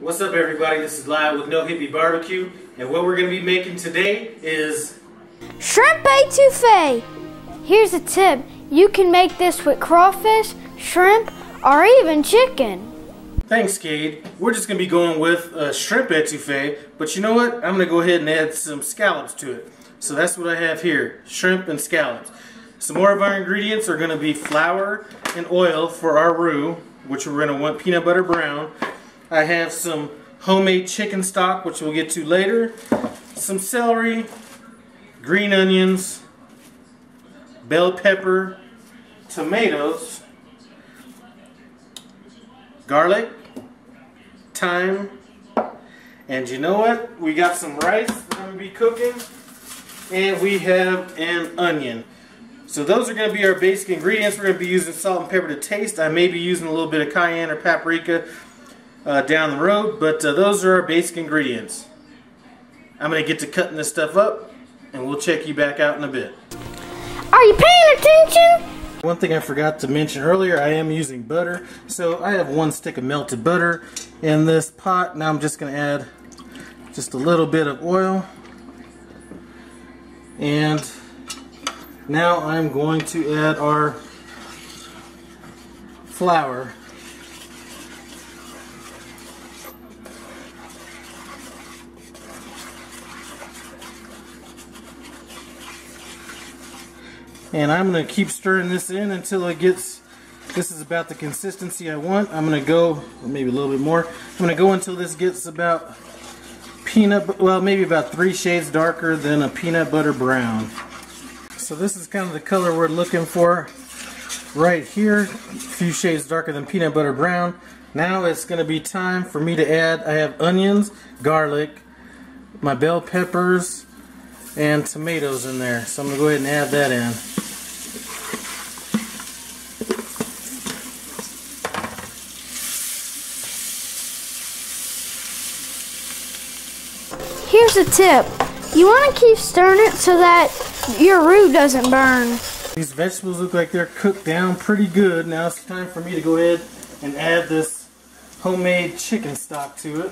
What's up, everybody? This is Live with No Hippie Barbecue, and what we're going to be making today is Shrimp Etouffee. Here's a tip. You can make this with crawfish, shrimp, or even chicken. Thanks, Kade. We're just going to be going with Shrimp Etouffee, but you know what? I'm going to go ahead and add some scallops to it. So that's what I have here, shrimp and scallops. Some more of our ingredients are going to be flour and oil for our roux, which we're going to want peanut butter brown. I have some homemade chicken stock, which we'll get to later, some celery, green onions, bell pepper, tomatoes, garlic, thyme, and you know what? We got some rice that I'm going to be cooking, and we have an onion. So those are going to be our basic ingredients. We're going to be using salt and pepper to taste. I may be using a little bit of cayenne or paprika down the road, but those are our basic ingredients. I'm going to get to cutting this stuff up, and we'll check you back out in a bit. Are you paying attention? One thing I forgot to mention earlier, I am using butter. So I have 1 stick of melted butter in this pot. Now I'm just going to add just a little bit of oil. And now I'm going to add our flour. And I'm going to keep stirring this in until it gets, this is about the consistency I want. I'm going to go, maybe a little bit more, I'm going to go until this gets about maybe about 3 shades darker than a peanut butter brown. So this is kind of the color we're looking for right here, a few shades darker than peanut butter brown. Now it's going to be time for me to add, I have onions, garlic, my bell peppers, and tomatoes in there. So I'm going to go ahead and add that in. Here's a tip. You want to keep stirring it so that your roux doesn't burn. These vegetables look like they're cooked down pretty good. Now it's time for me to go ahead and add this homemade chicken stock to it.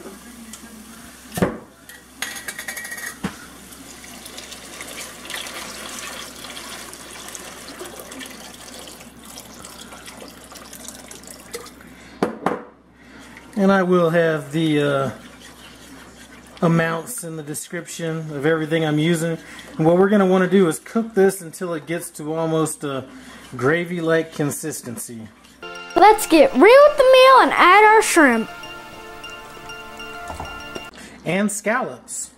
And I will have the amounts in the description of everything I'm using. And what we're going to want to do is cook this until it gets to almost a gravy-like consistency. Let's get real with the meal and add our shrimp. And scallops.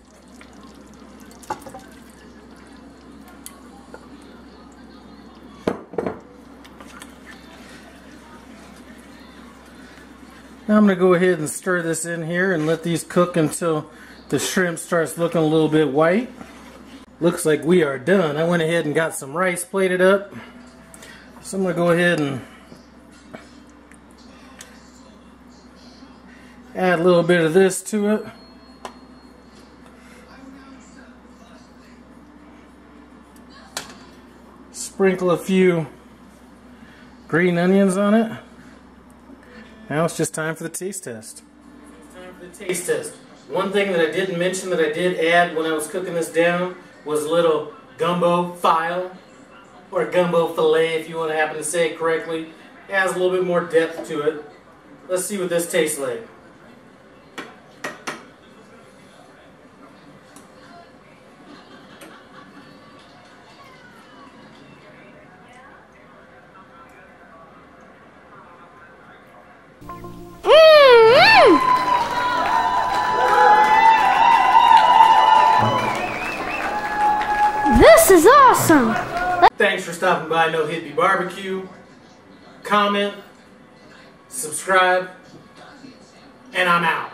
Now I'm going to go ahead and stir this in here and let these cook until the shrimp starts looking a little bit white. Looks like we are done. I went ahead and got some rice plated up. So I'm going to go ahead and add a little bit of this to it. Sprinkle a few green onions on it. Now it's just time for the taste test. Time for the taste test. One thing that I didn't mention that I did add when I was cooking this down was a little gumbo file, or gumbo fillet if you want to happen to say it correctly. It adds a little bit more depth to it. Let's see what this tastes like. This is awesome! Thanks for stopping by No Hippie Barbecue. Comment, subscribe, and I'm out.